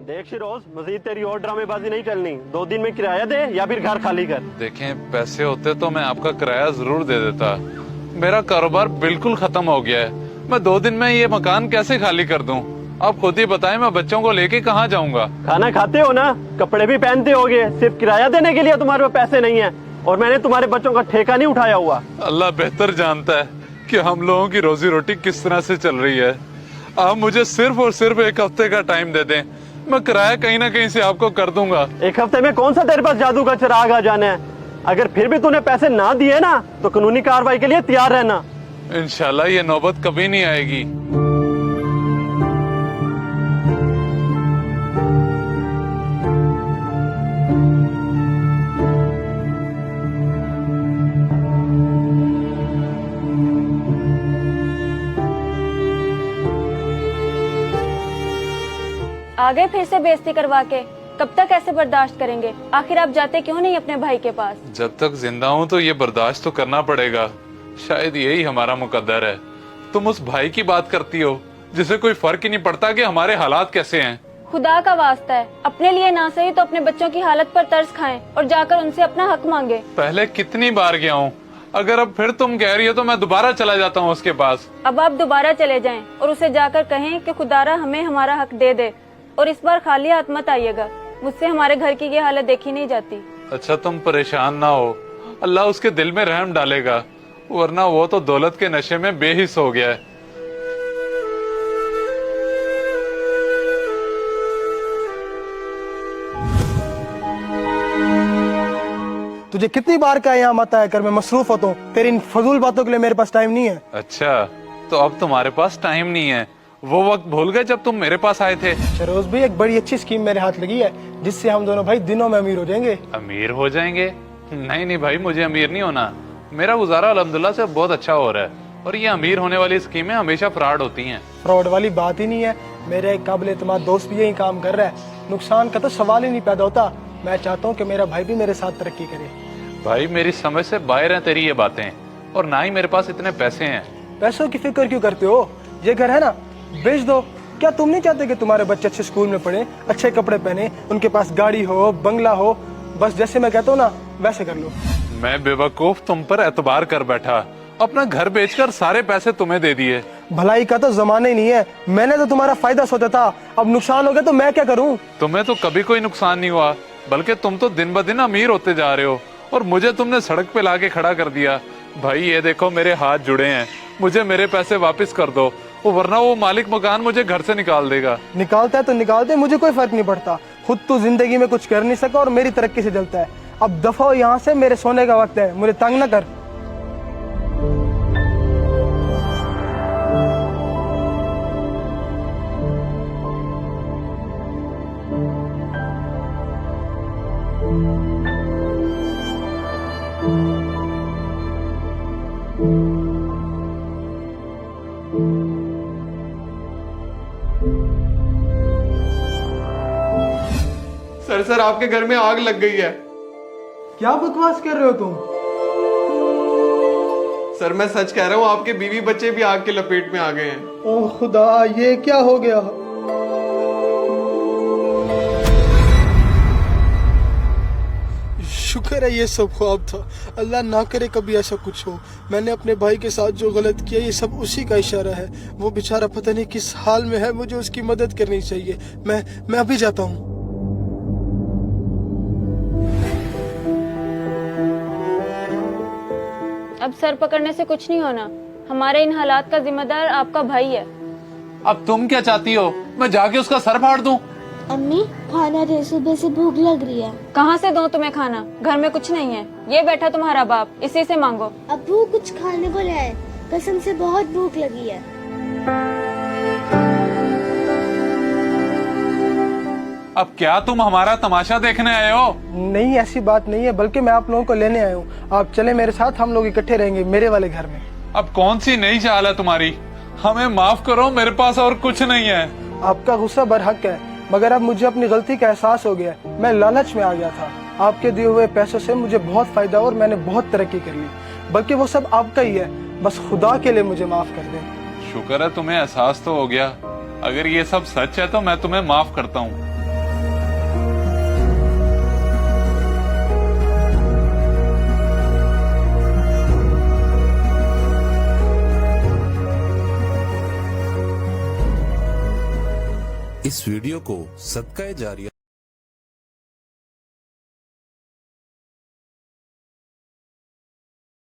देख शिरोज, मजीद तेरी और ड्रामेबाजी नहीं चलनी। 2 दिन में किराया दे या फिर घर खाली कर। देखें, पैसे होते तो मैं आपका किराया जरूर दे देता। मेरा कारोबार बिल्कुल खत्म हो गया है। मैं 2 दिन में ये मकान कैसे खाली कर दूं? आप खुद ही बताएं, मैं बच्चों को लेके कहाँ जाऊंगा? खाना खाते हो ना, कपड़े भी पहनते होगे, सिर्फ किराया देने के लिए तुम्हारे पास पैसे नहीं है। और मैंने तुम्हारे बच्चों का ठेका नहीं उठाया हुआ। अल्लाह बेहतर जानता है कि हम लोगों की रोजी रोटी किस तरह से चल रही है। आप मुझे सिर्फ और सिर्फ 1 हफ्ते का टाइम दे दें, मैं किराया कहीं ना कहीं से आपको कर दूंगा। 1 हफ्ते में कौन सा तेरे पास जादू का चिराग आ जाना है? अगर फिर भी तूने पैसे ना दिए ना तो कानूनी कार्रवाई के लिए तैयार रहना। इंशाल्लाह ये नौबत कभी नहीं आएगी। आ गए फिर से बेइज्जती करवा के। कब तक ऐसे बर्दाश्त करेंगे? आखिर आप जाते क्यों नहीं अपने भाई के पास? जब तक जिंदा हूँ तो ये बर्दाश्त तो करना पड़ेगा। शायद यही हमारा मुकद्दर है। तुम उस भाई की बात करती हो जिसे कोई फर्क ही नहीं पड़ता कि हमारे हालात कैसे हैं। खुदा का वास्ता है, अपने लिए ना सही तो अपने बच्चों की हालत पर तरस खाएं और जाकर उनसे अपना हक मांगे। पहले कितनी बार गया हूँ, अगर अब फिर तुम कह रही हो तो मैं दोबारा चला जाता हूँ उसके पास। अब आप दोबारा चले जाएं और उसे जाकर कहें कि खुदारा हमें हमारा हक दे दे और इस बार खाली हाथ मत आइएगा। मुझसे हमारे घर की ये हालत देखी नहीं जाती। अच्छा, तुम परेशान ना हो, अल्लाह उसके दिल में रहम डालेगा, वरना वो तो दौलत के नशे में बेहिस हो गया है। तुझे कितनी बार कहा यहाँ मत आया कर, मैं मसरूफ होता हूँ। तेरी इन फजूल बातों के लिए मेरे पास टाइम नहीं है। अच्छा, तो अब तुम्हारे पास टाइम नहीं है? वो वक्त भूल गए जब तुम मेरे पास आए थे? शरोज भाई, एक बड़ी अच्छी स्कीम मेरे हाथ लगी है जिससे हम दोनों भाई दिनों में अमीर हो जाएंगे। अमीर हो जाएंगे? नहीं नहीं भाई, मुझे अमीर नहीं होना। मेरा गुजारा अल्हम्दुलिल्लाह से बहुत अच्छा हो रहा है और ये अमीर होने वाली स्कीमें हमेशा फ्रॉड होती हैं। फ्रॉड वाली बात ही नहीं है। मेरा एक काबिल एतमाद दोस्त भी यही काम कर रहा है। नुकसान का तो सवाल ही नहीं पैदा होता। मैं चाहता हूँ कि मेरा भाई भी मेरे साथ तरक्की करे। भाई, मेरी समझ से बाहर हैं तेरी ये बातें, और ना ही मेरे पास इतने पैसे हैं। पैसों की फिक्र क्यों करते हो? ये घर है ना, बेच दो। क्या तुम नहीं चाहते कि तुम्हारे बच्चे अच्छे स्कूल में पढ़े, अच्छे कपड़े पहने, उनके पास गाड़ी हो, बंगला हो? बस जैसे मैं कहता हूँ ना वैसे कर लो। मैं बेवकूफ तुम पर एतबार कर बैठा, अपना घर बेचकर सारे पैसे तुम्हें दे दिए। भलाई का तो जमाना ही नहीं है। मैंने तो तुम्हारा फायदा सोचा था, अब नुकसान हो गया तो मैं क्या करूँ? तुम्हें तो कभी कोई नुकसान नहीं हुआ, बल्कि तुम तो दिन ब दिन अमीर होते जा रहे हो और मुझे तुमने सड़क पे लाके खड़ा कर दिया। भाई ये देखो, मेरे हाथ जुड़े हैं, मुझे मेरे पैसे वापस कर दो, वरना वो मालिक मकान मुझे घर से निकाल देगा। निकालता है तो निकाल दे, मुझे कोई फर्क नहीं पड़ता। खुद तो जिंदगी में कुछ कर नहीं सका और मेरी तरक्की से जलता है। अब दफा हो यहाँ से, मेरे सोने का वक्त है, मुझे तंग न कर। सर आपके घर में आग लग गई है। क्या बकवास कर रहे हो तुम? सर मैं सच कह रहा हूँ, आपके बीवी बच्चे भी आग के लपेट में आ गए हैं। ओह खुदा, ये क्या हो गया? शुक्र है ये सब ख्वाब था। अल्लाह ना करे कभी ऐसा कुछ हो। मैंने अपने भाई के साथ जो गलत किया ये सब उसी का इशारा है। वो बेचारा पता नहीं किस हाल में है, मुझे उसकी मदद करनी चाहिए। मैं अभी जाता हूँ। अब सर पकड़ने से कुछ नहीं होना। हमारे इन हालात का जिम्मेदार आपका भाई है। अब तुम क्या चाहती हो, मैं जाके उसका सर फाड़ दूं? अम्मी, खाना दे, सुबह से भूख लग रही है। कहाँ से दूं तुम्हें खाना? घर में कुछ नहीं है। ये बैठा तुम्हारा बाप, इसी से मांगो। अब्बू कुछ खाने को ले आए, कसम से बहुत भूख लगी है। अब क्या तुम हमारा तमाशा देखने आए हो? नहीं, ऐसी बात नहीं है, बल्कि मैं आप लोगों को लेने आया हूँ। आप चले मेरे साथ, हम लोग इकट्ठे रहेंगे मेरे वाले घर में। अब कौन सी नई चाल है तुम्हारी? हमें माफ करो, मेरे पास और कुछ नहीं है। आपका गुस्सा बरहक है, मगर अब मुझे अपनी गलती का एहसास हो गया। मैं लालच में आ गया था। आपके दिए हुए पैसों से मुझे बहुत फायदा और मैंने बहुत तरक्की कर ली, बल्कि वो सब आपका ही है। बस खुदा के लिए मुझे माफ कर दें। शुक्र है तुम्हें एहसास तो हो गया। अगर ये सब सच है तो मैं तुम्हें माफ करता हूँ। इस वीडियो को सदका जारिया